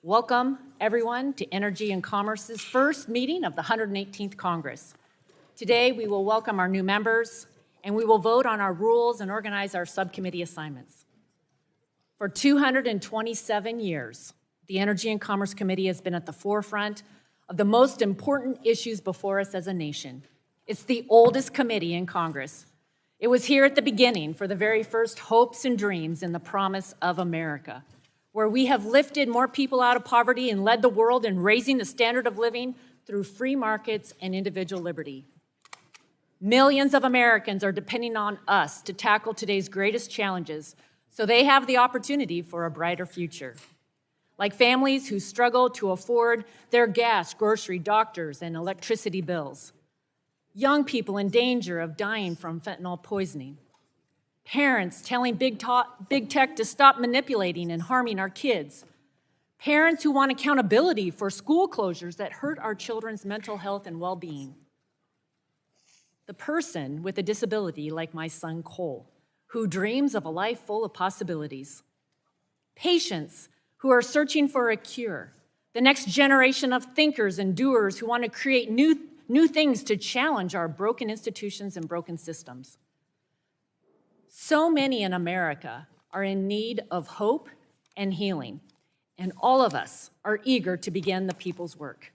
Welcome, everyone, to Energy and Commerce's first meeting of the 118th Congress. Today, we will welcome our new members, and we will vote on our rules and organize our subcommittee assignments. For 227 years, the Energy and Commerce Committee has been at the forefront of the most important issues before us as a nation. It's the oldest committee in Congress. It was here at the beginning for the very first hopes and dreams in the promise of America, where we have lifted more people out of poverty and led the world in raising the standard of living through free markets and individual liberty. Millions of Americans are depending on us to tackle today's greatest challenges so they have the opportunity for a brighter future. Like families who struggle to afford their gas, grocery, doctors, and electricity bills. Young people in danger of dying from fentanyl poisoning. Parents telling big tech to stop manipulating and harming our kids. Parents who want accountability for school closures that hurt our children's mental health and well-being. The person with a disability like my son Cole, who dreams of a life full of possibilities. Patients who are searching for a cure. The next generation of thinkers and doers who want to create new things to challenge our broken institutions and broken systems. So many in America are in need of hope and healing, and all of us are eager to begin the people's work.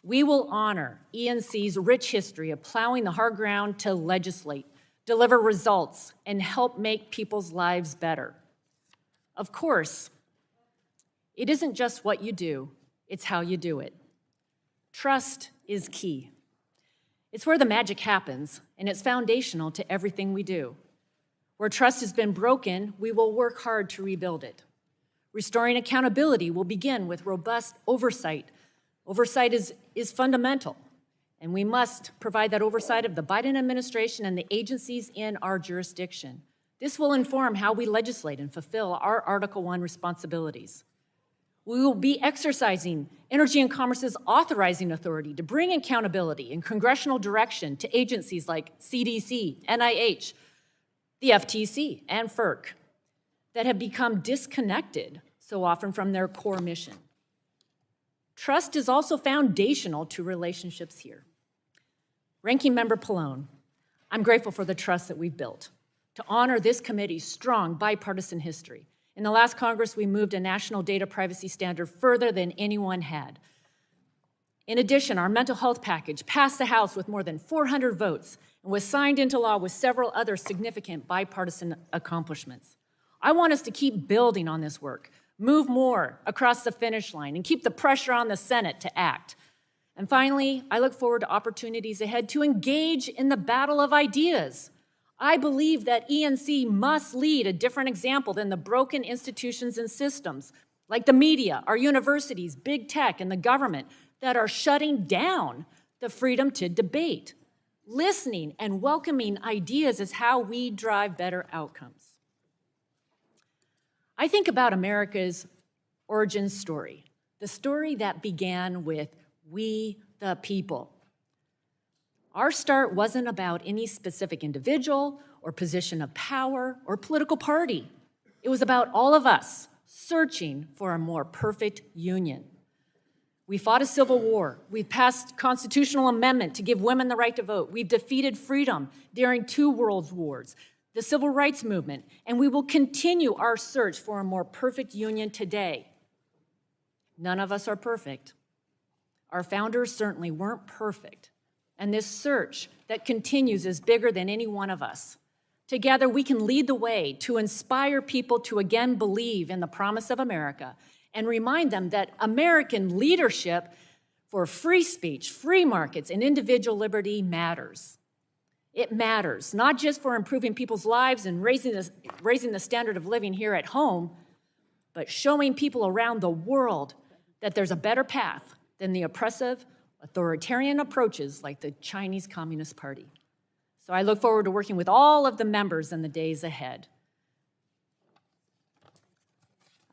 We will honor ENC's rich history of plowing the hard ground to legislate, deliver results, and help make people's lives better. Of course, it isn't just what you do, it's how you do it. Trust is key. It's where the magic happens, and it's foundational to everything we do. Where trust has been broken, we will work hard to rebuild it. Restoring accountability will begin with robust oversight. Oversight is fundamental, and we must provide that oversight of the Biden administration and the agencies in our jurisdiction. This will inform how we legislate and fulfill our Article I responsibilities. We will be exercising Energy and Commerce's authorizing authority to bring accountability and congressional direction to agencies like CDC, NIH, the FTC, and FERC that have become disconnected so often from their core mission. Trust is also foundational to relationships here. Ranking Member Pallone, I'm grateful for the trust that we've built to honor this committee's strong bipartisan history. In the last Congress, we moved a national data privacy standard further than anyone had. In addition, our mental health package passed the House with more than 400 votes and was signed into law with several other significant bipartisan accomplishments. I want us to keep building on this work, move more across the finish line, and keep the pressure on the Senate to act. And finally, I look forward to opportunities ahead to engage in the battle of ideas. I believe that ENC must lead a different example than the broken institutions and systems, like the media, our universities, big tech, and the government that are shutting down the freedom to debate. Listening and welcoming ideas is how we drive better outcomes. I think about America's origin story, the story that began with we the people. Our start wasn't about any specific individual or position of power or political party. It was about all of us searching for a more perfect union. We fought a civil war. We've passed constitutional amendment to give women the right to vote. We've defeated freedom during 2 world wars, the civil rights movement, and we will continue our search for a more perfect union today. None of us are perfect. Our founders certainly weren't perfect. And this search that continues is bigger than any one of us. Together, we can lead the way to inspire people to again believe in the promise of America and remind them that American leadership for free speech, free markets, and individual liberty matters. It matters, not just for improving people's lives and raising the standard of living here at home, but showing people around the world that there's a better path than the oppressive, authoritarian approaches like the Chinese Communist Party. So I look forward to working with all of the members in the days ahead.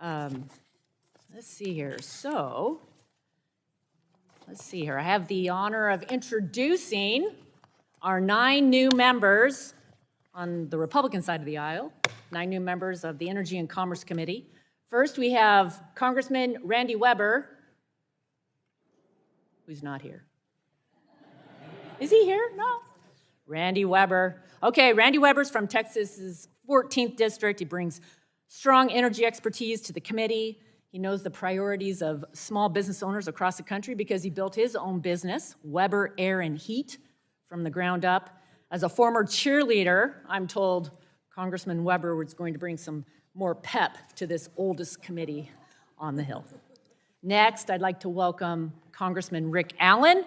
Let's see here. I have the honor of introducing our 9 new members on the Republican side of the aisle, 9 new members of the Energy and Commerce Committee. First, we have Congressman Randy Weber, who's not here. Is he here? No. Randy Weber. Okay, Randy Weber's from Texas's 14th district. He brings strong energy expertise to the committee. He knows the priorities of small business owners across the country because he built his own business, Weber Air and Heat, from the ground up. As a former cheerleader, I'm told Congressman Weber was going to bring some more pep to this oldest committee on the Hill. Next, I'd like to welcome Congressman Rick Allen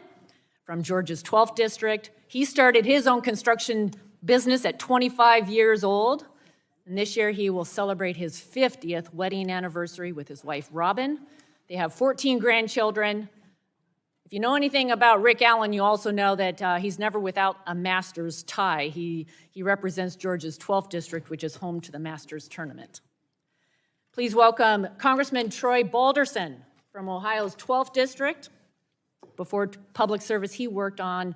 from Georgia's 12th district. He started his own construction business at 25 years old. And this year, he will celebrate his 50th wedding anniversary with his wife, Robin. They have 14 grandchildren. If you know anything about Rick Allen, you also know that he's never without a Masters tie. He represents Georgia's 12th district, which is home to the Masters tournament. Please welcome Congressman Troy Balderson from Ohio's 12th district. Before public service, he worked on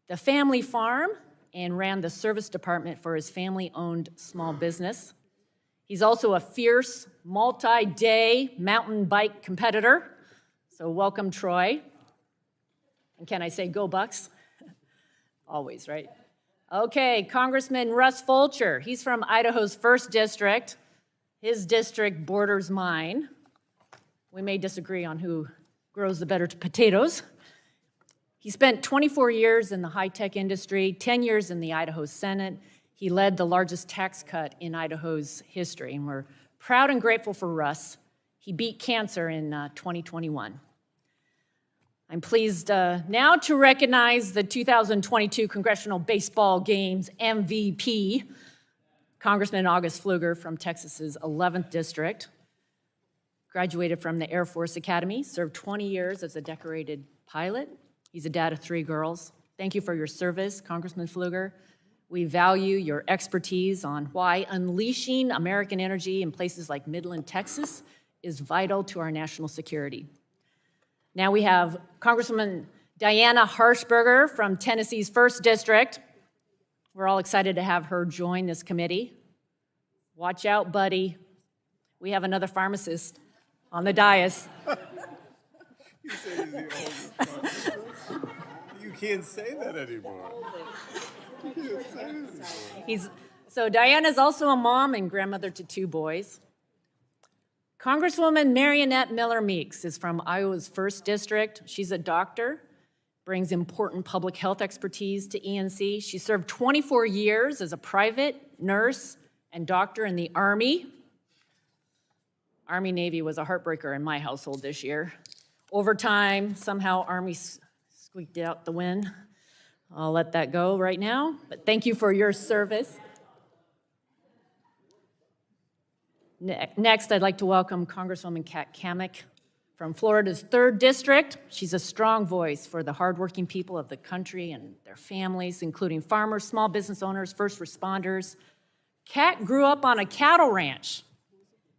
the family farm and ran the service department for his family-owned small business. He's also a fierce, multi-day mountain bike competitor. So welcome, Troy. And can I say go Bucks? Always, right? Okay, Congressman Russ Fulcher. He's from Idaho's 1st district. His district borders mine. We may disagree on who grows the better potatoes. He spent 24 years in the high-tech industry, 10 years in the Idaho Senate. He led the largest tax cut in Idaho's history, and we're proud and grateful for Russ. He beat cancer in 2021. I'm pleased now to recognize the 2022 Congressional Baseball Games MVP, Congressman August Pfluger from Texas's 11th district. Graduated from the Air Force Academy, served 20 years as a decorated pilot. He's a dad of 3 girls. Thank you for your service, Congressman Pfluger. We value your expertise on why unleashing American energy in places like Midland, Texas is vital to our national security. Now we have Congresswoman Diana Harshberger from Tennessee's 1st district. We're all excited to have her join this committee. Watch out, buddy. We have another pharmacist on the dais. You say he's the oldest pharmacist. You can't say that anymore. You can't say that anymore. So Diana's also a mom and grandmother to 2 boys. Congresswoman Marionette Miller-Meeks is from Iowa's 1st district. She's a doctor, brings important public health expertise to ENC. She served 24 years as a private nurse and doctor in the Army. Army-Navy was a heartbreaker in my household this year. Overtime, somehow Army squeaked out the win. I'll let that go right now, but thank you for your service. Next, I'd like to welcome Congresswoman Kat Cammack from Florida's 3rd district. She's a strong voice for the hardworking people of the country and their families, including farmers, small business owners, first responders. Kat grew up on a cattle ranch,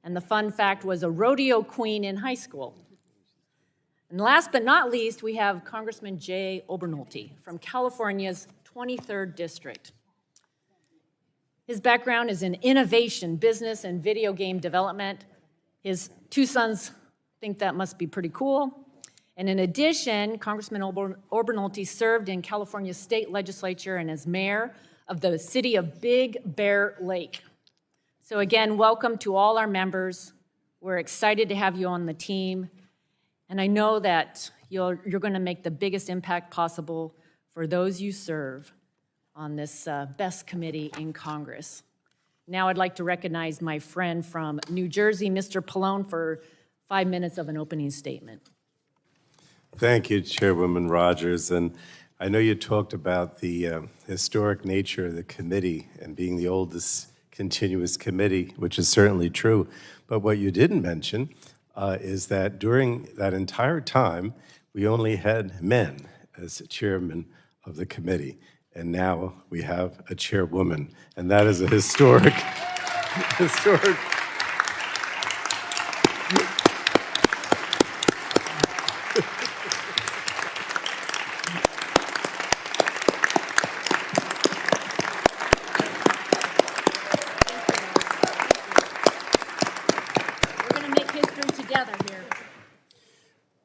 and the fun fact was a rodeo queen in high school. And last but not least, we have Congressman Jay Obernolte from California's 23rd district. His background is in innovation, business, and video game development. His 2 sons think that must be pretty cool. And in addition, Congressman Obernolte served in California's state legislature and as mayor of the city of Big Bear Lake. So again, welcome to all our members. We're excited to have you on the team. And I know that you're going to make the biggest impact possible for those you serve on this best committee in Congress. Now I'd like to recognize my friend from New Jersey, Mr. Pallone, for 5 minutes of an opening statement. Thank you, Chairwoman Rogers. And I know you talked about the historic nature of the committee and being the oldest continuous committee, which is certainly true. But what you didn't mention is that during that entire time, we only had men as chairman of the committee. And now we have a chairwoman. And that is a historic.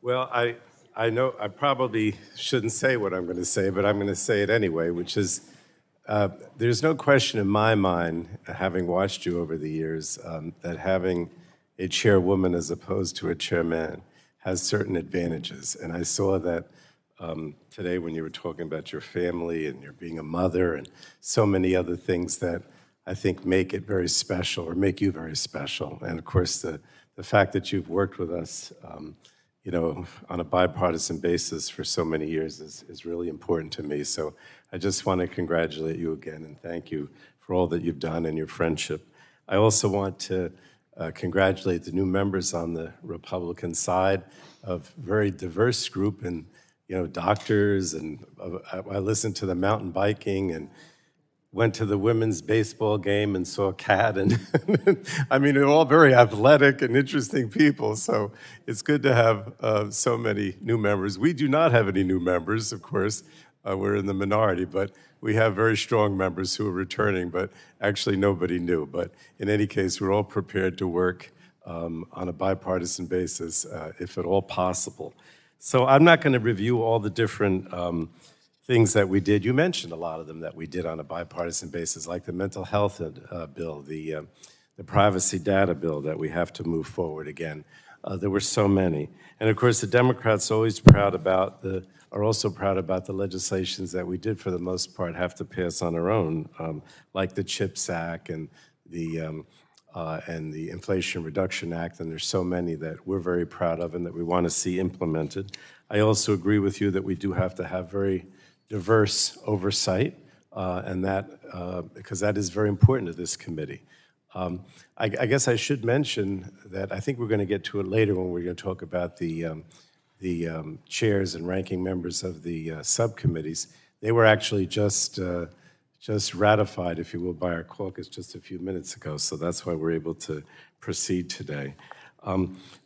Well, I know I probably shouldn't say what I'm going to say, but I'm going to say it anyway, which is there's no question in my mind, having watched you over the years, that having a chairwoman as opposed to a chairman has certain advantages. And I saw that today when you were talking about your family and your being a mother and so many other things that I think make it very special or make you very special. And of course, the fact that you've worked with us, you know, on a bipartisan basis for so many years is really important to me. So I just want to congratulate you again and thank you for all that you've done and your friendship. I also want to congratulate the new members on the Republican side of a very diverse group, and you know, doctors, and I listened to the mountain biking and went to the women's baseball game and saw Kat, and I mean, they're all very athletic and interesting people, so it's good to have so many new members. We do not have any new members, of course. We're in the minority, but we have very strong members who are returning, but actually nobody new. But in any case, we're all prepared to work on a bipartisan basis, if at all possible. So I'm not going to review all the different things that we did. You mentioned a lot of them that we did on a bipartisan basis, like the mental health bill, the privacy data bill that we have to move forward again. There were so many. And of course, the Democrats are always are also proud about the legislations that we did, for the most part, have to pass on our own, like the CHIPS Act and the Inflation Reduction Act, and there's so many that we're very proud of and that we want to see implemented. I also agree with you that we do have to have very diverse oversight, and that, because that is very important to this committee. I guess I should mention that I think we're going to get to it later when we're going to talk about the chairs and ranking members of the subcommittees. They were actually just ratified, if you will, by our caucus just a few minutes ago, so that's why we're able to proceed today.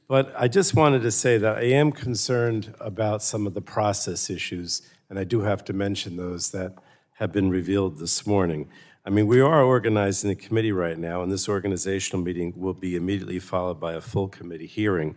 But I just wanted to say that I am concerned about some of the process issues, and I do have to mention those that have been revealed this morning. I mean, we are organizing a committee right now, and this organizational meeting will be immediately followed by a full committee hearing.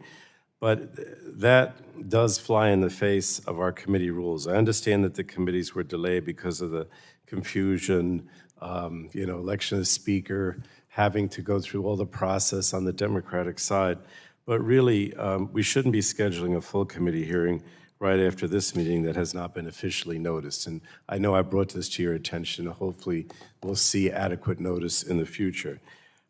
But that does fly in the face of our committee rules. I understand that the committees were delayed because of the confusion, you know, election of speaker, having to go through all the process on the Democratic side. But really, we shouldn't be scheduling a full committee hearing right after this meeting that has not been officially noticed. And I know I brought this to your attention. Hopefully, we'll see adequate notice in the future.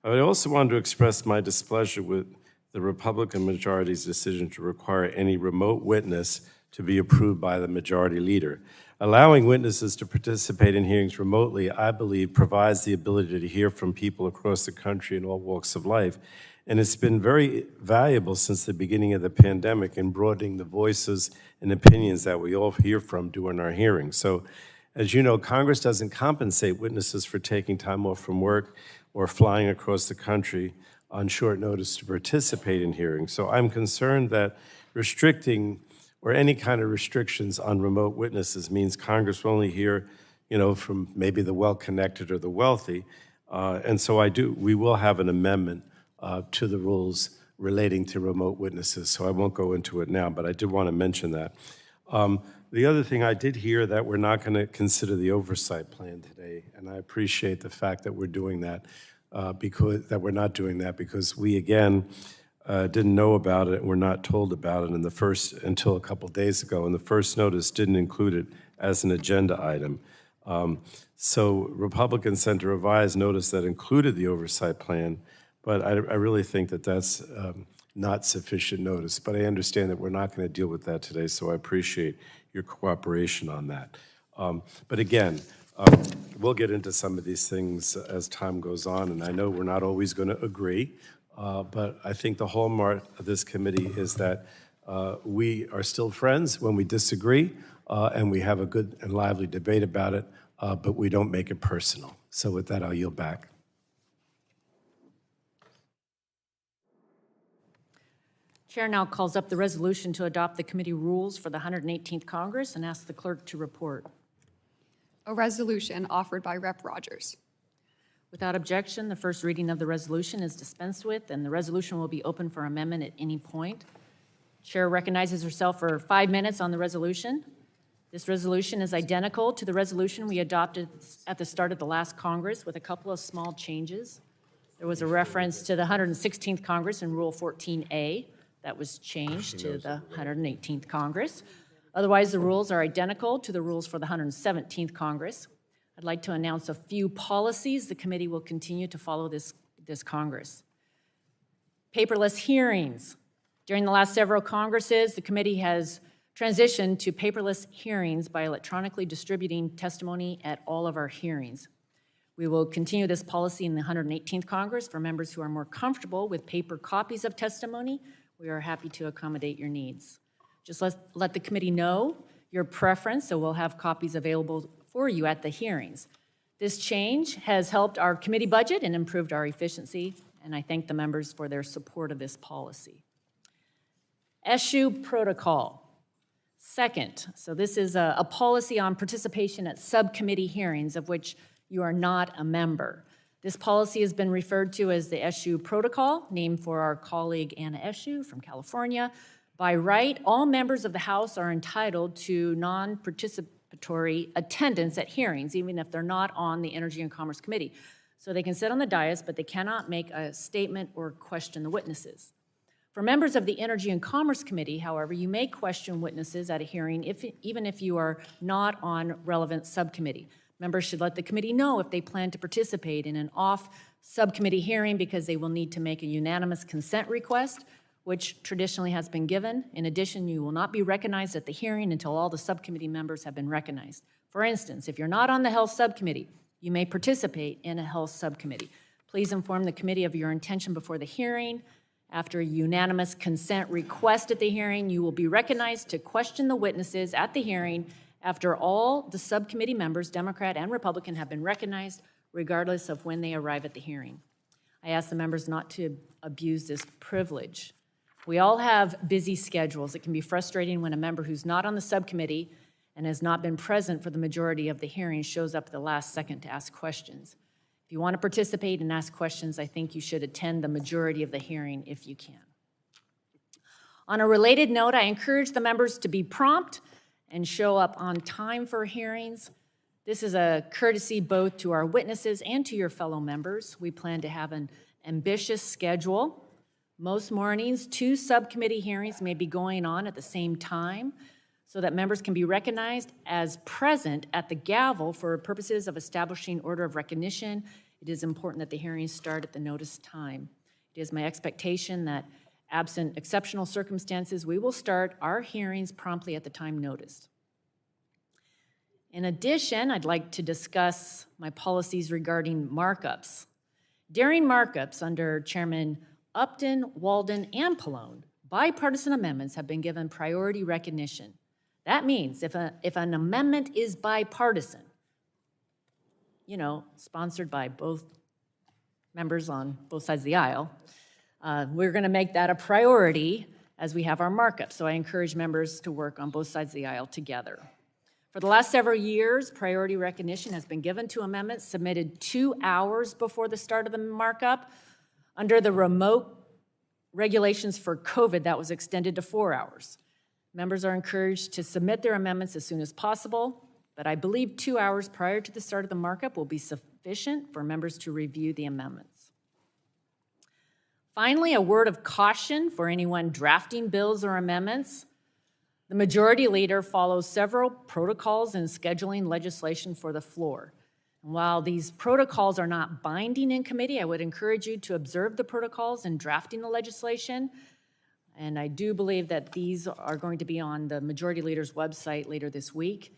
I also wanted to express my displeasure with the Republican majority's decision to require any remote witness to be approved by the majority leader. Allowing witnesses to participate in hearings remotely, I believe, provides the ability to hear from people across the country in all walks of life. And it's been very valuable since the beginning of the pandemic in broadening the voices and opinions that we all hear from during our hearings. So, as you know, Congress doesn't compensate witnesses for taking time off from work or flying across the country on short notice to participate in hearings. So I'm concerned that restricting or any kind of restrictions on remote witnesses means Congress will only hear, you know, from maybe the well-connected or the wealthy. And so we will have an amendment to the rules relating to remote witnesses. So I won't go into it now, but I did want to mention that. The other thing, I did hear that we're not going to consider the oversight plan today, and I appreciate the fact that we're doing that. We're not doing that because we, again, didn't know about it and were not told about it until a couple days ago, and the first notice didn't include it as an agenda item. So Republicans sent a revised notice that included the oversight plan, but I really think that that's not sufficient notice. But I understand that we're not going to deal with that today, so I appreciate your cooperation on that. But again, we'll get into some of these things as time goes on, and I know we're not always going to agree, but I think the hallmark of this committee is that we are still friends when we disagree, and we have a good and lively debate about it, but we don't make it personal. So with that, I'll yield back. Chair now calls up the resolution to adopt the committee rules for the 118th Congress and asks the clerk to report. A resolution offered by Rep. Rogers. Without objection, the first reading of the resolution is dispensed with, and the resolution will be open for amendment at any point. Chair recognizes herself for 5 minutes on the resolution. This resolution is identical to the resolution we adopted at the start of the last Congress with a couple of small changes. There was a reference to the 116th Congress in Rule 14A. That was changed to the 118th Congress. Otherwise, the rules are identical to the rules for the 117th Congress. I'd like to announce a few policies the committee will continue to follow this Congress. Paperless hearings. During the last several Congresses, the committee has transitioned to paperless hearings by electronically distributing testimony at all of our hearings. We will continue this policy in the 118th Congress. For members who are more comfortable with paper copies of testimony, we are happy to accommodate your needs. Just let the committee know your preference, so we'll have copies available for you at the hearings. This change has helped our committee budget and improved our efficiency, and I thank the members for their support of this policy. Issue protocol. Second, so this is a policy on participation at subcommittee hearings of which you are not a member. This policy has been referred to as the Issue Protocol, named for our colleague Anna Issue from California. By right, all members of the House are entitled to non-participatory attendance at hearings, even if they're not on the Energy and Commerce Committee. So they can sit on the dais, but they cannot make a statement or question the witnesses. For members of the Energy and Commerce Committee, however, you may question witnesses at a hearing even if you are not on relevant subcommittee. Members should let the committee know if they plan to participate in an off-subcommittee hearing because they will need to make a unanimous consent request, which traditionally has been given. In addition, you will not be recognized at the hearing until all the subcommittee members have been recognized. For instance, if you're not on the Health Subcommittee, you may participate in a Health Subcommittee. Please inform the committee of your intention before the hearing. After a unanimous consent request at the hearing, you will be recognized to question the witnesses at the hearing after all the subcommittee members, Democrat and Republican, have been recognized, regardless of when they arrive at the hearing. I ask the members not to abuse this privilege. We all have busy schedules. It can be frustrating when a member who's not on the subcommittee and has not been present for the majority of the hearing shows up at the last second to ask questions. If you want to participate and ask questions, I think you should attend the majority of the hearing if you can. On a related note, I encourage the members to be prompt and show up on time for hearings. This is a courtesy both to our witnesses and to your fellow members. We plan to have an ambitious schedule. Most mornings, 2 subcommittee hearings may be going on at the same time so that members can be recognized as present at the gavel for purposes of establishing order of recognition. It is important that the hearings start at the noticed time. It is my expectation that absent exceptional circumstances, we will start our hearings promptly at the time noticed. In addition, I'd like to discuss my policies regarding markups. During markups under Chairman Upton, Walden, and Pallone, bipartisan amendments have been given priority recognition. That means if an amendment is bipartisan, sponsored by both members on both sides of the aisle, we're going to make that a priority as we have our markup. So I encourage members to work on both sides of the aisle together. For the last several years, priority recognition has been given to amendments submitted 2 hours before the start of the markup. Under the remote regulations for COVID, that was extended to 4 hours. Members are encouraged to submit their amendments as soon as possible, but I believe 2 hours prior to the start of the markup will be sufficient for members to review the amendments. Finally, a word of caution for anyone drafting bills or amendments. The majority leader follows several protocols in scheduling legislation for the floor. And while these protocols are not binding in committee, I would encourage you to observe the protocols in drafting the legislation. And I do believe that these are going to be on the majority leader's website later this week.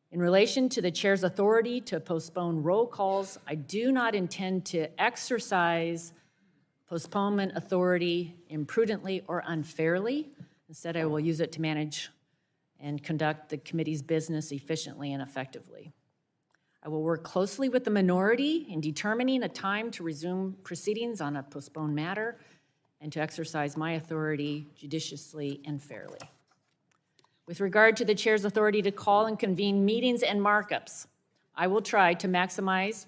In relation to the chair's authority to postpone roll calls, I do not intend to exercise postponement authority imprudently or unfairly. Instead, I will use it to manage and conduct the committee's business efficiently and effectively. I will work closely with the minority in determining a time to resume proceedings on a postponed matter and to exercise my authority judiciously and fairly. With regard to the chair's authority to call and convene meetings and markups, I will try to maximize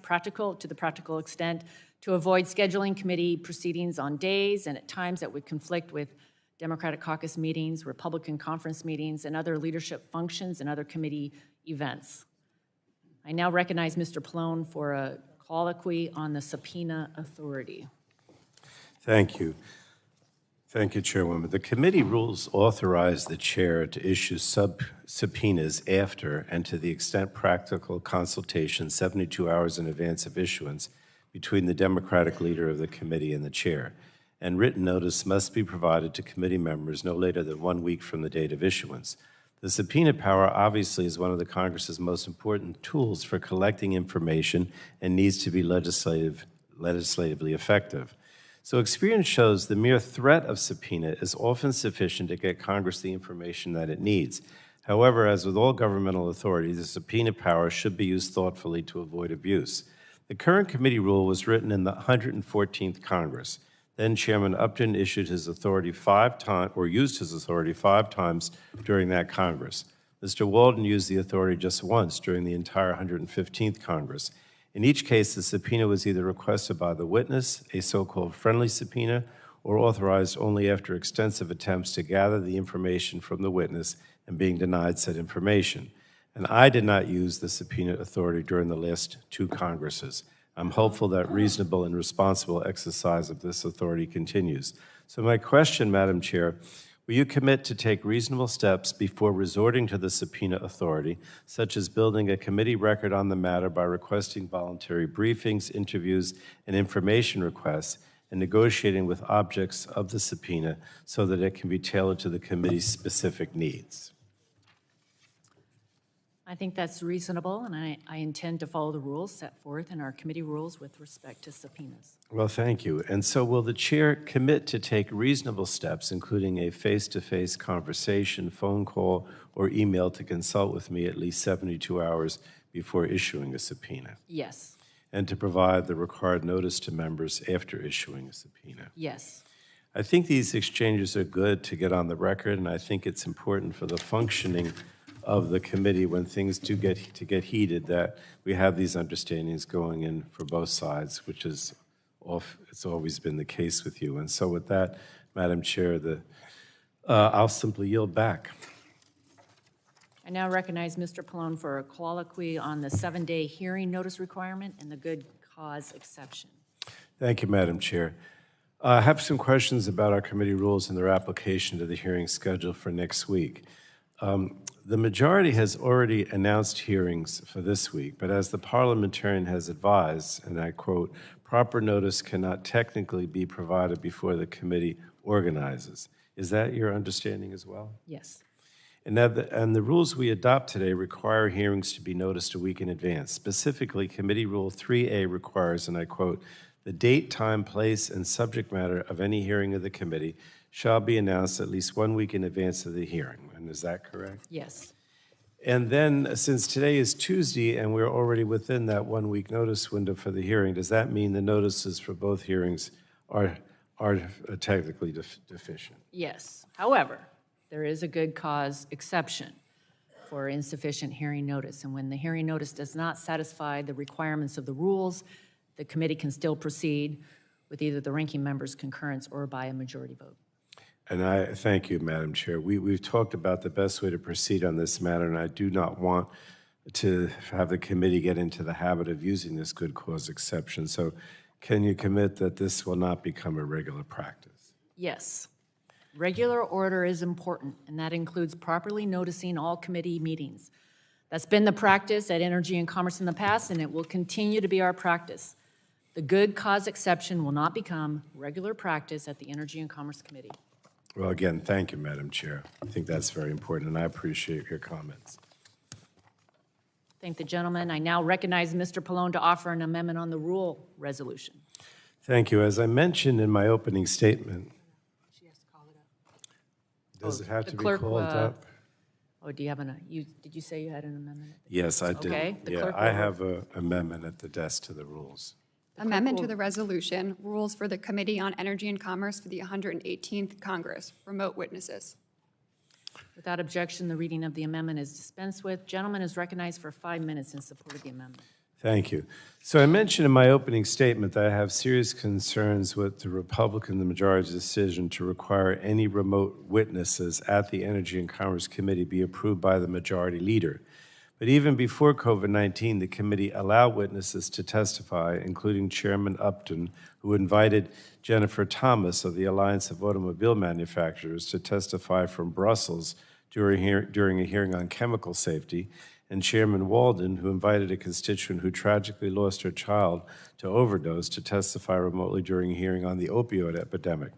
to the practical extent to avoid scheduling committee proceedings on days and at times that would conflict with Democratic caucus meetings, Republican conference meetings, and other leadership functions and other committee events. I now recognize Mr. Pallone for a colloquy on the subpoena authority. Thank you. Thank you, Chairwoman. The committee rules authorize the chair to issue subpoenas after and to the extent practical consultation 72 hours in advance of issuance between the Democratic leader of the committee and the chair. And written notice must be provided to committee members no later than 1 week from the date of issuance. The subpoena power obviously is one of the Congress's most important tools for collecting information and needs to be legislatively effective. So experience shows the mere threat of subpoena is often sufficient to get Congress the information that it needs. However, as with all governmental authority, the subpoena power should be used thoughtfully to avoid abuse. The current committee rule was written in the 114th Congress. Then Chairman Upton issued his authority used his authority 5 times during that Congress. Mr. Walden used the authority just once during the entire 115th Congress. In each case, the subpoena was either requested by the witness, a so-called friendly subpoena, or authorized only after extensive attempts to gather the information from the witness and being denied said information. And I did not use the subpoena authority during the last 2 Congresses. I'm hopeful that reasonable and responsible exercise of this authority continues. So my question, Madam Chair, will you commit to take reasonable steps before resorting to the subpoena authority, such as building a committee record on the matter by requesting voluntary briefings, interviews, and information requests, and negotiating with objects of the subpoena so that it can be tailored to the committee's specific needs? I think that's reasonable, and I intend to follow the rules set forth in our committee rules with respect to subpoenas. Well, thank you. And so will the chair commit to take reasonable steps, including a face-to-face conversation, phone call, or email to consult with me at least 72 hours before issuing a subpoena? Yes. And to provide the required notice to members after issuing a subpoena? Yes. I think these exchanges are good to get on the record, and I think it's important for the functioning of the committee when things do get heated, that we have these understandings going in for both sides, which is it's always been the case with you. And so with that, Madam Chair, I'll simply yield back. I now recognize Mr. Pallone for a colloquy on the 7-day hearing notice requirement and the good cause exception. Thank you, Madam Chair. I have some questions about our committee rules and their application to the hearing schedule for next week. The majority has already announced hearings for this week, but as the parliamentarian has advised, and I quote, proper notice cannot technically be provided before the committee organizes. Is that your understanding as well? Yes. And the rules we adopt today require hearings to be noticed a week in advance. Specifically, Committee Rule 3A requires, and I quote, the date, time, place, and subject matter of any hearing of the committee shall be announced at least 1 week in advance of the hearing. And is that correct? Yes. And then, since today is Tuesday and we're already within that 1 week notice window for the hearing, does that mean the notices for both hearings are technically deficient? Yes. However, there is a good cause exception for insufficient hearing notice. And when the hearing notice does not satisfy the requirements of the rules, the committee can still proceed with either the ranking member's concurrence or by a majority vote. And I thank you, Madam Chair. We've talked about the best way to proceed on this matter, and I do not want to have the committee get into the habit of using this good cause exception. So can you commit that this will not become a regular practice? Yes. Regular order is important, and that includes properly noticing all committee meetings. That's been the practice at Energy and Commerce in the past, and it will continue to be our practice. The good cause exception will not become regular practice at the Energy and Commerce Committee. Well, again, thank you, Madam Chair. I think that's very important, and I appreciate your comments. Thank the gentleman. I now recognize Mr. Pallone to offer an amendment on the rule resolution. Thank you. As I mentioned in my opening statement, does it have to be clerk, called up? Oh, do you have did you say you had an amendment? Yes, I did. Okay, the Yeah, clerk I will- have an amendment at the desk to the rules. Amendment to the resolution, rules for the Committee on Energy and Commerce for the 118th Congress, remote witnesses. Without objection, the reading of the amendment is dispensed with. Gentleman is recognized for 5 minutes in support of the amendment. Thank you. So I mentioned in my opening statement that I have serious concerns with the Republican, the majority's decision to require any remote witnesses at the Energy and Commerce Committee be approved by the majority leader. But even before COVID-19, the committee allowed witnesses to testify, including Chairman Upton, who invited Jennifer Thomas of the Alliance of Automobile Manufacturers to testify from Brussels during a hearing on chemical safety, and Chairman Walden, who invited a constituent who tragically lost her child to overdose to testify remotely during a hearing on the opioid epidemic.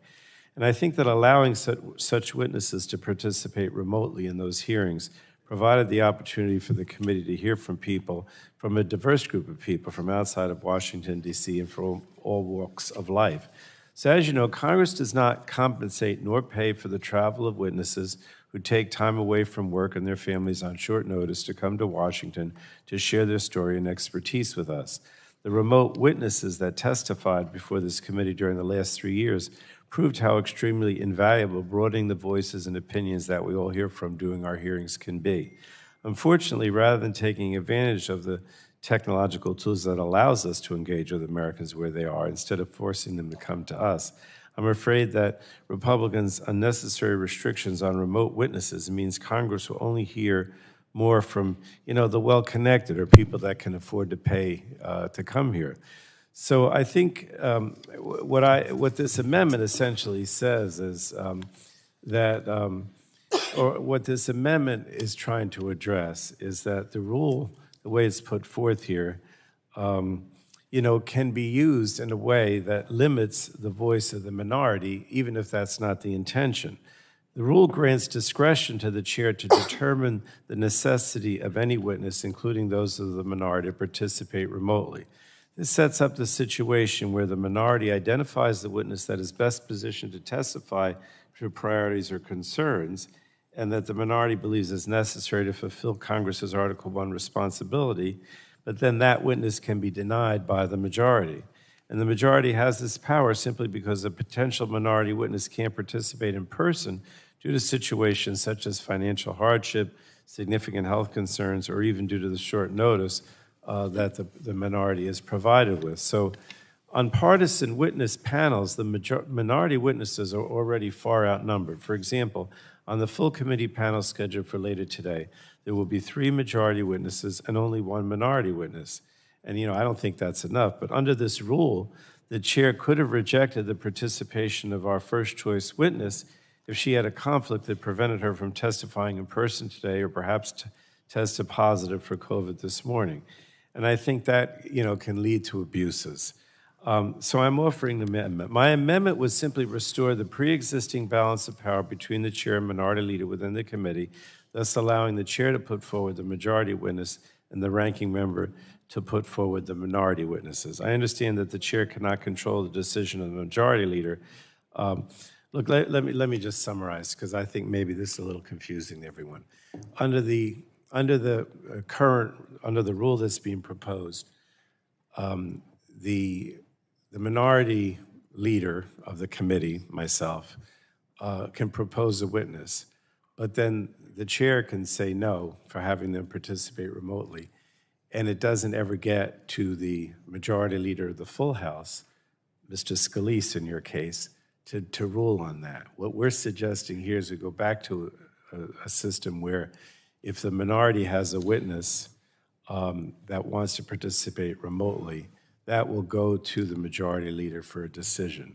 And I think that allowing such witnesses to participate remotely in those hearings provided the opportunity for the committee to hear from people, from a diverse group of people from outside of Washington, D.C., and from all walks of life. So as you know, Congress does not compensate nor pay for the travel of witnesses who take time away from work and their families on short notice to come to Washington to share their story and expertise with us. The remote witnesses that testified before this committee during the last 3 years proved how extremely invaluable broadening the voices and opinions that we all hear from during our hearings can be. Unfortunately, rather than taking advantage of the technological tools that allows us to engage with Americans where they are instead of forcing them to come to us, I'm afraid that Republicans' unnecessary restrictions on remote witnesses means Congress will only hear more from, the well-connected or people that can afford to pay to come here. So I think what this amendment essentially says is or what this amendment is trying to address is that the rule, the way it's put forth here, can be used in a way that limits the voice of the minority, even if that's not the intention. The rule grants discretion to the chair to determine the necessity of any witness, including those of the minority, to participate remotely. This sets up the situation where the minority identifies the witness that is best positioned to testify to priorities or concerns, and that the minority believes is necessary to fulfill Congress's Article I responsibility, but then that witness can be denied by the majority. And the majority has this power simply because a potential minority witness can't participate in person due to situations such as financial hardship, significant health concerns, or even due to the short notice that the minority is provided with. So on partisan witness panels, the minority witnesses are already far outnumbered. For example, on the full committee panel scheduled for later today, there will be 3 majority witnesses and only 1 minority witness. And, I don't think that's enough. But under this rule, the chair could have rejected the participation of our first choice witness if she had a conflict that prevented her from testifying in person today or perhaps tested positive for COVID this morning. And I think that, can lead to abuses. So I'm offering the amendment. My amendment would simply restore the pre-existing balance of power between the chair and minority leader within the committee, thus allowing the chair to put forward the majority witness and the ranking member to put forward the minority witnesses. I understand that the chair cannot control the decision of the majority leader. Look, let me just summarize, because I think maybe this is a little confusing to everyone. Under the rule that's being proposed, the minority leader of the committee, myself, can propose a witness, but then the chair can say no for having them participate remotely, and it doesn't ever get to the majority leader of the full House, Mr. Scalise in your case, to rule on that. What we're suggesting here is we go back to a system where if the minority has a witness that wants to participate remotely, that will go to the majority leader for a decision,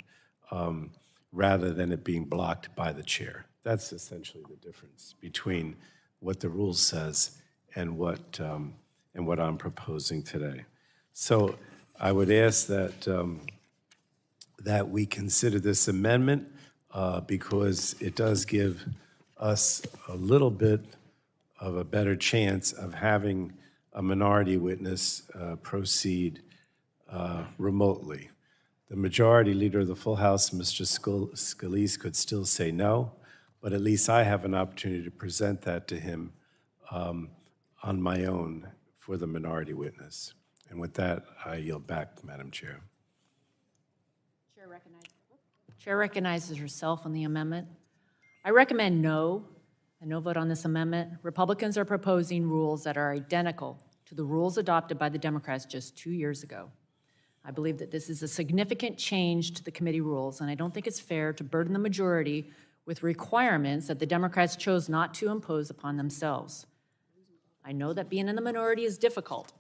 rather than it being blocked by the chair. That's essentially the difference between what the rule says and what I'm proposing today. So I would ask that we consider this amendment because it does give us a little bit of a better chance of having a minority witness proceed remotely. The majority leader of the full House, Mr. Scalise, could still say no, but at least I have an opportunity to present that to him on my own for the minority witness. And with that, I yield back, Madam Chair. Chair recognizes herself on the amendment. I recommend no, a no vote on this amendment. Republicans are proposing rules that are identical to the rules adopted by the Democrats just 2 years ago. I believe that this is a significant change to the committee rules, and I don't think it's fair to burden the majority with requirements that the Democrats chose not to impose upon themselves. I know that being in the minority is difficult.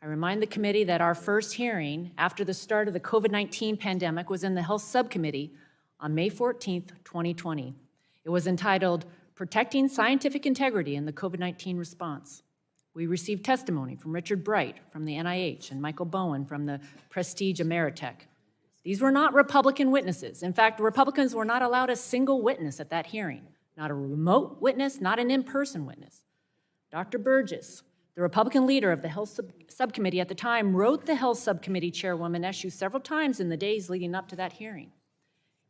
I remind the committee that our first hearing after the start of the COVID-19 pandemic was in the Health Subcommittee on May 14th, 2020. It was entitled, Protecting Scientific Integrity in the COVID-19 Response. We received testimony from Richard Bright from the NIH and Michael Bowen from the Prestige Ameritech. These were not Republican witnesses. In fact, Republicans were not allowed a single witness at that hearing, not a remote witness, not an in-person witness. Dr. Burgess, the Republican leader of the Health Subcommittee at the time, wrote the Health Subcommittee chairwoman issue several times in the days leading up to that hearing.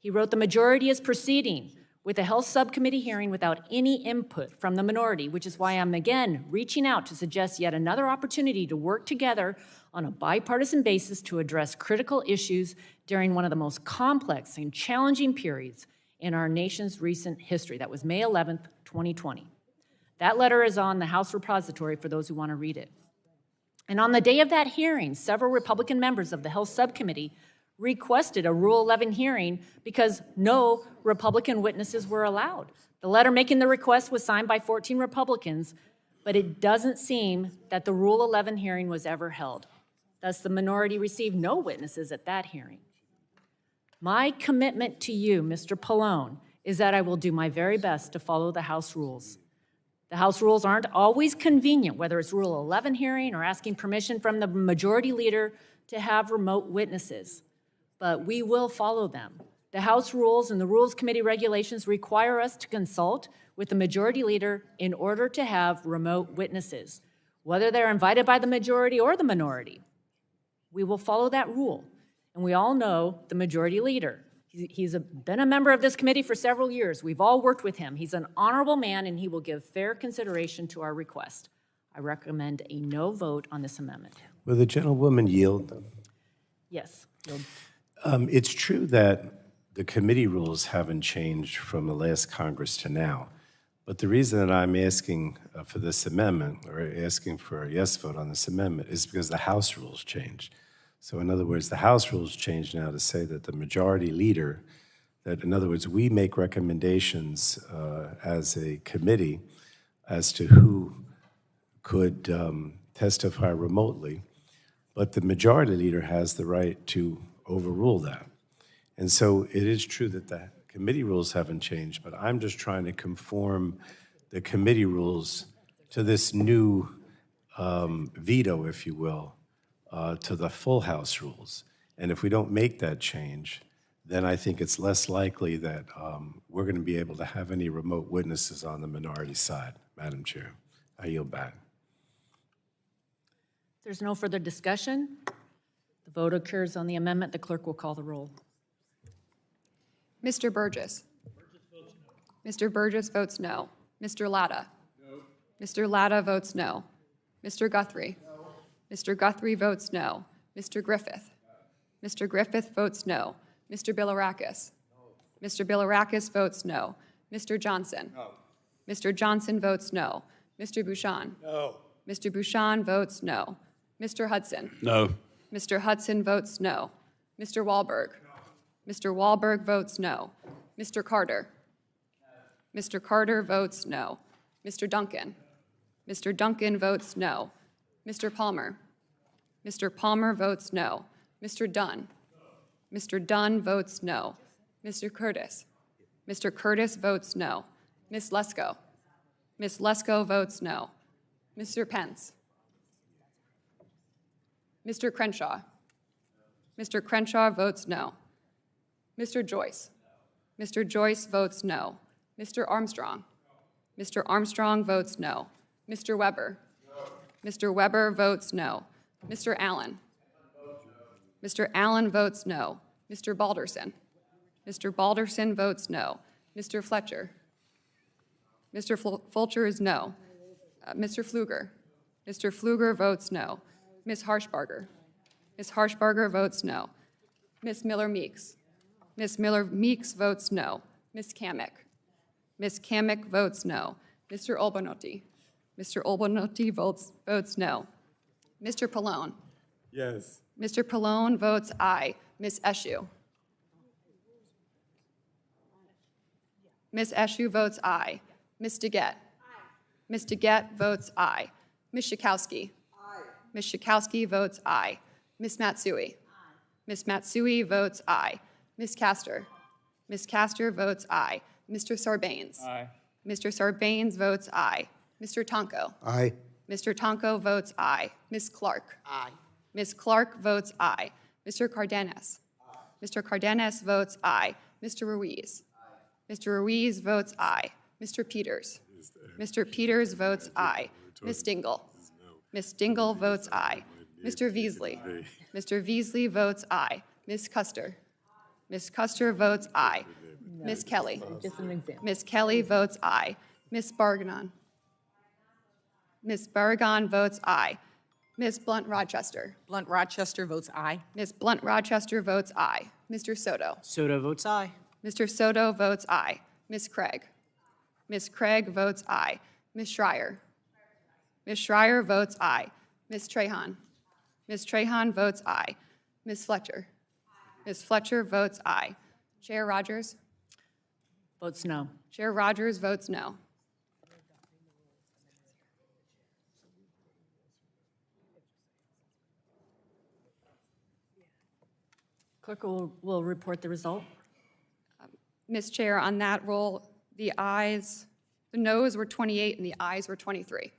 He wrote, the majority is proceeding with the Health Subcommittee hearing without any input from the minority, which is why I'm again reaching out to suggest yet another opportunity to work together on a bipartisan basis to address critical issues during one of the most complex and challenging periods in our nation's recent history. That was May 11th, 2020. That letter is on the House repository for those who want to read it. And on the day of that hearing, several Republican members of the Health Subcommittee requested a Rule 11 hearing because no Republican witnesses were allowed. The letter making the request was signed by 14 Republicans, but it doesn't seem that the Rule 11 hearing was ever held. Thus, the minority received no witnesses at that hearing. My commitment to you, Mr. Pallone, is that I will do my very best to follow the House rules. The House rules aren't always convenient, whether it's Rule 11 hearing or asking permission from the majority leader to have remote witnesses, but we will follow them. The House rules and the Rules Committee regulations require us to consult with the majority leader in order to have remote witnesses, whether they're invited by the majority or the minority. We will follow that rule, and we all know the majority leader. He's been a member of this committee for several years. We've all worked with him. He's an honorable man, and he will give fair consideration to our request. I recommend a no vote on this amendment. Will the gentlewoman yield? Yes. It's true that the committee rules haven't changed from the last Congress to now, but the reason that I'm asking for this amendment, or asking for a yes vote on this amendment, is because the House rules changed. So in other words, the House rules change now to say that the majority leader, that in other words, we make recommendations as a committee as to who could testify remotely, but the majority leader has the right to overrule that. And so it is true that the committee rules haven't changed, but I'm just trying to conform the committee rules to this new veto, if you will, to the full House rules. And if we don't make that change, then I think it's less likely that we're going to be able to have any remote witnesses on the minority side. Madam Chair, I yield back. If there's no further discussion, the vote occurs on the amendment. The clerk will call the roll. Mr. Burgess. Mr. Burgess votes no. Mr. Latta. No. Mr. Latta votes no. Mr. Guthrie. No. Mr. Guthrie votes no. Mr. Griffith. No. Mr. Griffith votes no. Mr. Bilirakis. No. Mr. Bilirakis votes no. Mr. Johnson. No. Mr. Johnson votes no. Mr. Bouchon. No. Mr. Bouchon votes no. Mr. Hudson. No. Mr. Hudson votes no. Mr. Wahlberg. No. Mr. Wahlberg votes no. Mr. Carter. No. Mr. Carter votes no. Mr. Duncan. No. Mr. Duncan votes no. Mr. Palmer. No. Mr. Palmer votes no. Mr. Dunn. No. Mr. Dunn votes no. Mr. Curtis. Mr. Curtis votes no. Ms. Lesko. Ms. Lesko votes no. Mr. Pence. Mr. Crenshaw. Mr. Crenshaw votes no. Mr. Joyce. Mr. Joyce votes no. Mr. Armstrong. Mr. Armstrong votes no. Mr. Weber. Mr. Weber votes no. Mr. Allen. Mr. Allen votes no. Mr. Balderson. Mr. Balderson votes no. Mr. Fletcher. Mr. Fulcher is no. Mr. Pfluger. Mr. Pfluger votes no. Ms. Harshbarger. Ms. Harshbarger votes no. Ms. Miller-Meeks. Ms. Miller-Meeks votes no. Ms. Kamick. Ms. Kamick votes no. Mr. Olbanotti. Mr. Olbonoti votes no. Mr. Pallone. Yes. Mr. Pallone votes aye. Ms. Eshoo. Ms. Eshoo votes aye. Ms. DeGette. Ms. DeGette votes aye. Ms. Schakowsky. Ms. Schakowsky votes aye. Ms. Matsui. Ms. Matsui votes aye. Ms. Castor. Ms. Castor votes aye. Mr. Sarbanes. Aye. Mr. Sarbanes votes aye. Mr. Tonko. Aye. Mr. Tonko votes aye. Ms. Clark. Aye. Ms. Clark votes aye. Mr. Cardenas. Mr. Cardenas votes aye. Mr. Ruiz. Mr. Ruiz votes aye. Mr. Peters. Mr. Peters votes aye. Ms. Dingell. Ms. Dingell votes aye. Mr. Veasley. Mr. Veasley votes aye. Ms. Custer. Ms. Custer votes aye. Ms. Kelly. Just an example. Ms. Kelly votes aye. Ms. Barganon. Ms. Barragan votes aye. Ms. Blunt Rochester. Blunt Rochester votes aye. Ms. Blunt Rochester votes aye. Mr. Soto. Soto votes aye. Mr. Soto votes aye. Ms. Craig. Ms. Craig votes aye. Ms. Schreier. Ms. Schreier votes aye. Ms. Trahan. Ms. Trahan votes aye. Ms. Fletcher. Ms. Fletcher votes aye. Chair Rogers. Votes no. Chair Rogers votes no. Clerk will report the result. Ms. Chair, on that roll, the noes were 28 and the ayes were 23.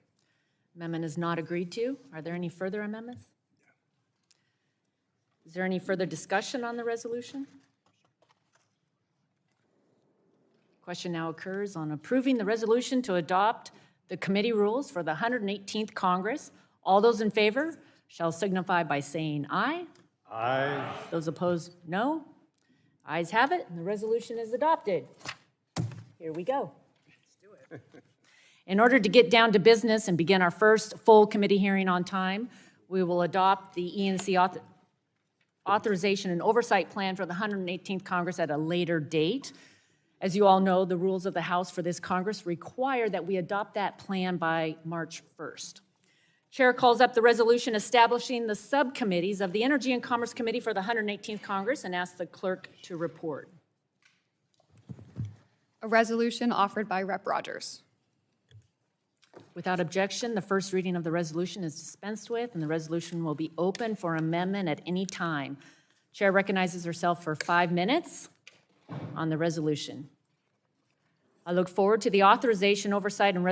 Amendment is not agreed to. Are there any further amendments? Is there any further discussion on the resolution? Question now occurs on approving the resolution to adopt the committee rules for the 118th Congress. All those in favor shall signify by saying aye. Aye. Those opposed, no. Ayes have it, and the resolution is adopted. Here we go. In order to get down to business and begin our first full committee hearing on time, we will adopt the ENC authorization and oversight plan for the 118th Congress at a later date. As you all know, the rules of the House for this Congress require that we adopt that plan by March 1st. Chair calls up the resolution establishing the subcommittees of the Energy and Commerce Committee for the 118th Congress and asks the clerk to report. A resolution offered by Rep. Rogers. Without objection, the first reading of the resolution is dispensed with, and the resolution will be open for amendment at any time. Chair recognizes herself for 5 minutes on the resolution. I look forward to the authorization, oversight, and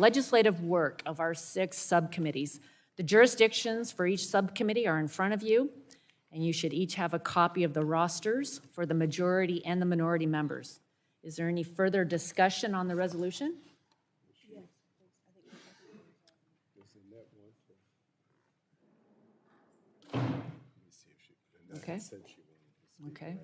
legislative work of our 6 subcommittees. The jurisdictions for each subcommittee are in front of you, and you should each have a copy of the rosters for the majority and the minority members. Is there any further discussion on the resolution? Okay. Okay.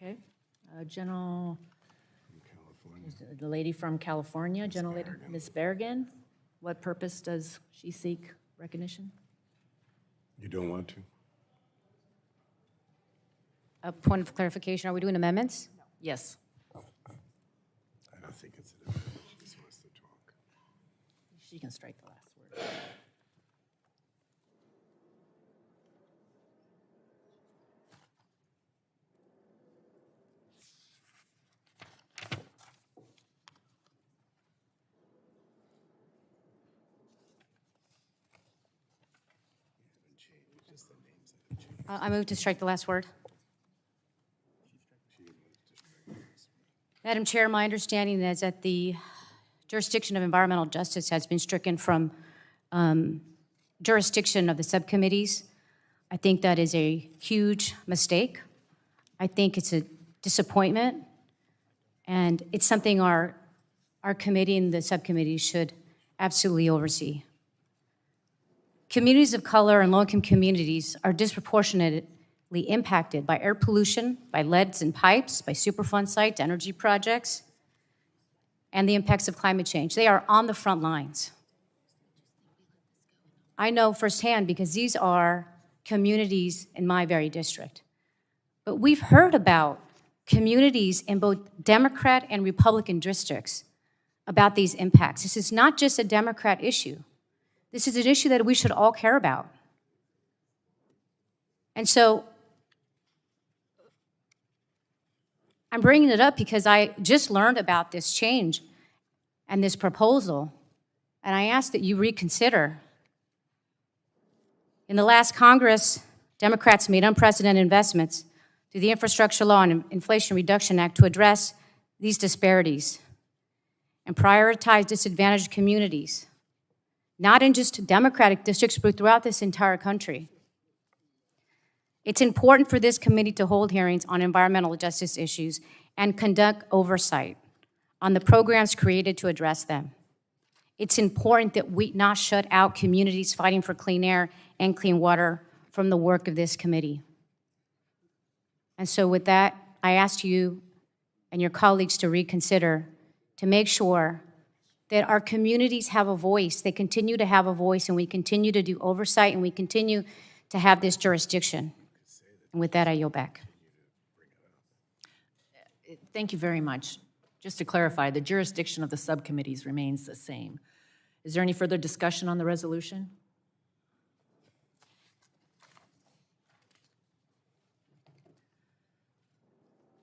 Okay. The lady from California, General Lady, Ms. Berrigan. What purpose does she seek recognition? You don't want to? A point of clarification, are we doing amendments? Yes. I don't think it's an amendment. She just wants to talk. She can strike the last word. I move to strike the last word. Madam Chair, my understanding is that the jurisdiction of environmental justice has been stricken from jurisdiction of the subcommittees. I think that is a huge mistake. I think it's a disappointment, and it's something our committee and the subcommittee should absolutely oversee. Communities of color and low-income communities are disproportionately impacted by air pollution, by leads in pipes, by Superfund sites, energy projects, and the impacts of climate change. They are on the front lines. I know firsthand because these are communities in my very district. But we've heard about communities in both Democrat and Republican districts about these impacts. This is not just a Democrat issue. This is an issue that we should all care about. And so I'm bringing it up because I just learned about this change and this proposal, and I ask that you reconsider. In the last Congress, Democrats made unprecedented investments through the Infrastructure Law and Inflation Reduction Act to address these disparities and prioritize disadvantaged communities, not in just Democratic districts, but throughout this entire country. It's important for this committee to hold hearings on environmental justice issues and conduct oversight on the programs created to address them. It's important that we not shut out communities fighting for clean air and clean water from the work of this committee. And so with that, I ask you and your colleagues to reconsider, to make sure that our communities have a voice, they continue to have a voice, and we continue to do oversight, and we continue to have this jurisdiction. And with that, I yield back. Thank you very much. Just to clarify, the jurisdiction of the subcommittees remains the same. Is there any further discussion on the resolution?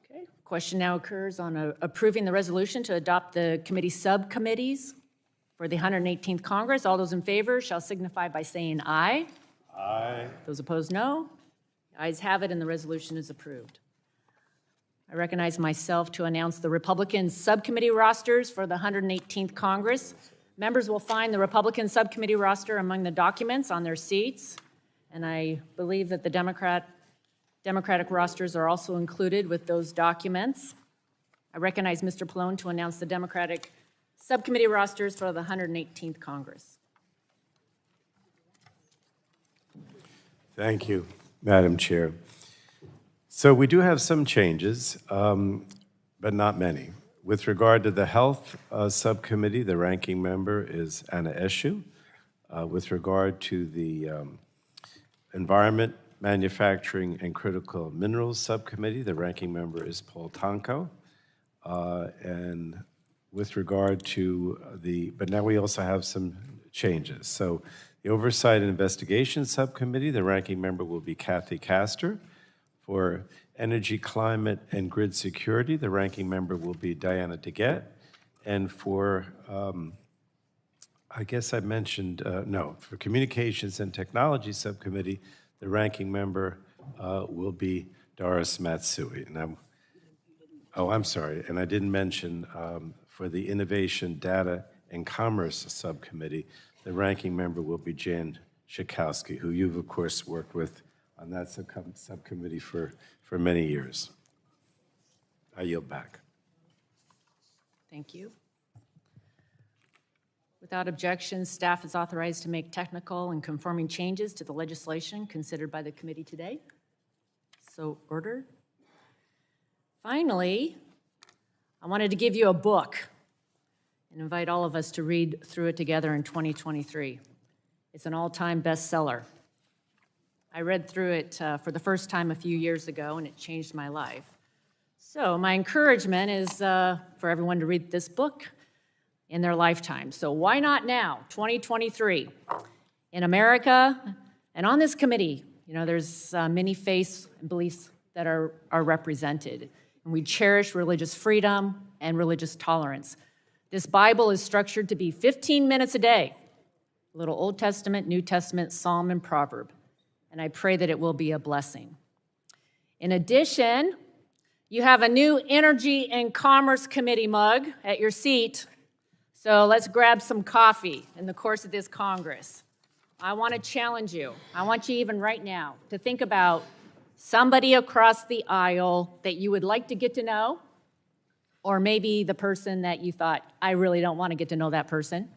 Okay. Question now occurs on approving the resolution to adopt the committee subcommittees for the 118th Congress. All those in favor shall signify by saying aye. Aye. Those opposed, no. The ayes have it, and the resolution is approved. I recognize myself to announce the Republican subcommittee rosters for the 118th Congress. Members will find the Republican subcommittee roster among the documents on their seats, and I believe that the Democratic rosters are also included with those documents. I recognize Mr. Pallone to announce the Democratic subcommittee rosters for the 118th Congress. Thank you, Madam Chair. So we do have some changes, but not many. With regard to the Health Subcommittee, the ranking member is Anna Eshu. With regard to the Environment, Manufacturing, and Critical Minerals Subcommittee, the ranking member is Paul Tonko. And with regard to but now we also have some changes. So the Oversight and Investigation Subcommittee, the ranking member will be Kathy Castor. For Energy, Climate, and Grid Security, the ranking member will be Diana DeGette. And for, I guess I mentioned, for Communications and Technology Subcommittee, the ranking member will be Doris Matsui. And I'm sorry, and I didn't mention for the Innovation, Data, and Commerce Subcommittee, the ranking member will be Jan Schakowsky, who you've, of course, worked with on that subcommittee for many years. I yield back. Thank you. Without objection, staff is authorized to make technical and conforming changes to the legislation considered by the committee today. So ordered. Finally, I wanted to give you a book and invite all of us to read through it together in 2023. It's an all-time bestseller. I read through it for the first time a few years ago, and it changed my life. So my encouragement is for everyone to read this book in their lifetime. So why not now, 2023? In America and on this committee, there's many faiths and beliefs that are represented, and we cherish religious freedom and religious tolerance. This Bible is structured to be 15 minutes a day, a little Old Testament, New Testament, Psalm, and Proverb. And I pray that it will be a blessing. In addition, you have a new Energy and Commerce Committee mug at your seat. So let's grab some coffee in the course of this Congress. I want to challenge you. I want you even right now to think about somebody across the aisle that you would like to get to know, or maybe the person that you thought, I really don't want to get to know that person.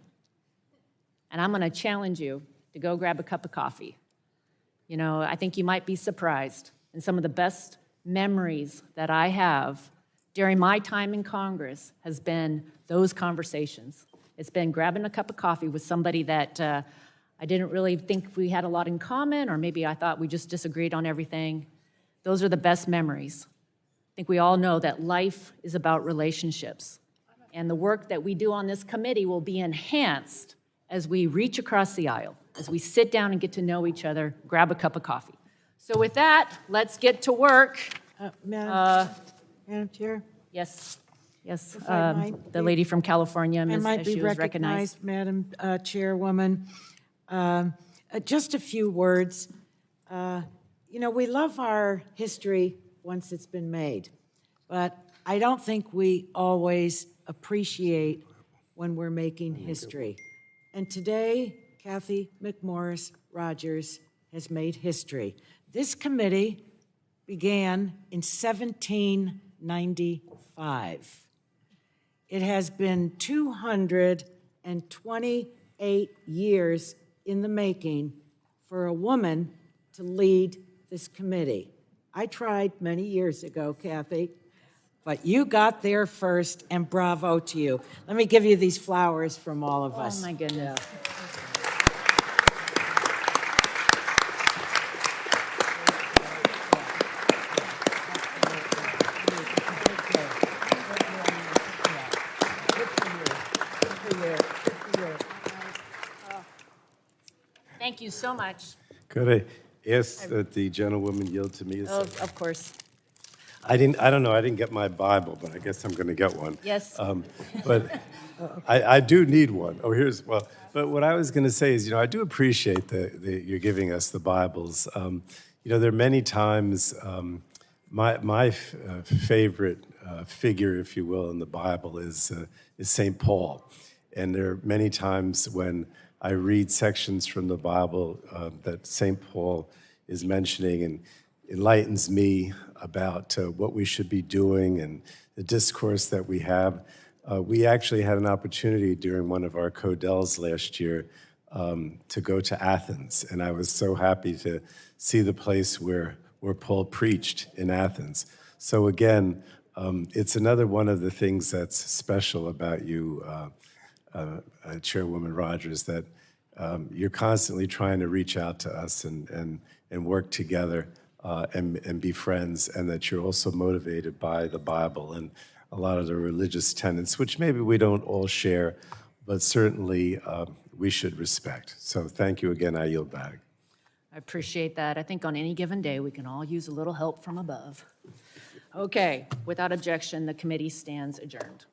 And I'm going to challenge you to go grab a cup of coffee. I think you might be surprised. And some of the best memories that I have during my time in Congress has been those conversations. It's been grabbing a cup of coffee with somebody that I I didn't really think we had a lot in common, or maybe I thought we just disagreed on everything. Those are the best memories. I think we all know that life is about relationships. And the work that we do on this committee will be enhanced as we reach across the aisle, as we sit down and get to know each other, grab a cup of coffee. So with that, let's get to work. Madam Chair, Yes, yes, If I might the be- lady from California, I Ms. might as be she was recognized. recognized, Madam Chairwoman. Just a few words. You know, we love our history once it's been made, but I don't think we always appreciate when we're making history. And today, Kathy McMorris Rogers has made history. This committee began in 1795. It has been 228 years in the making for a woman to lead this committee. I tried many years ago, Kathy, but you got there first, and bravo to you. Let me give you these flowers from all of Oh, us. my goodness. Thank you so much. Could I ask that the gentlewoman yield to me a Oh, second? of course. I don't know, I didn't get my Bible, but I guess I'm going to get one. Yes. But I do need one. But what I was going to say is, I do appreciate that you're giving us the Bibles. There are many times, my favorite figure, if you will, in the Bible is St. Paul. And there are many times when I read sections from the Bible that St. Paul is mentioning and enlightens me about what we should be doing and the discourse that we have. We actually had an opportunity during one of our Codels last year to go to Athens, and I was so happy to see the place where Paul preached in Athens. So again, it's another one of the things that's special about you, Chairwoman Rogers, that you're constantly trying to reach out to us and work together and be friends, and that you're also motivated by the Bible and a lot of the religious tenets, which maybe we don't all share, but certainly we should respect. So thank you again. I yield back. I appreciate that. I think on any given day, we can all use a little help from above. Okay, without objection, the committee stands adjourned.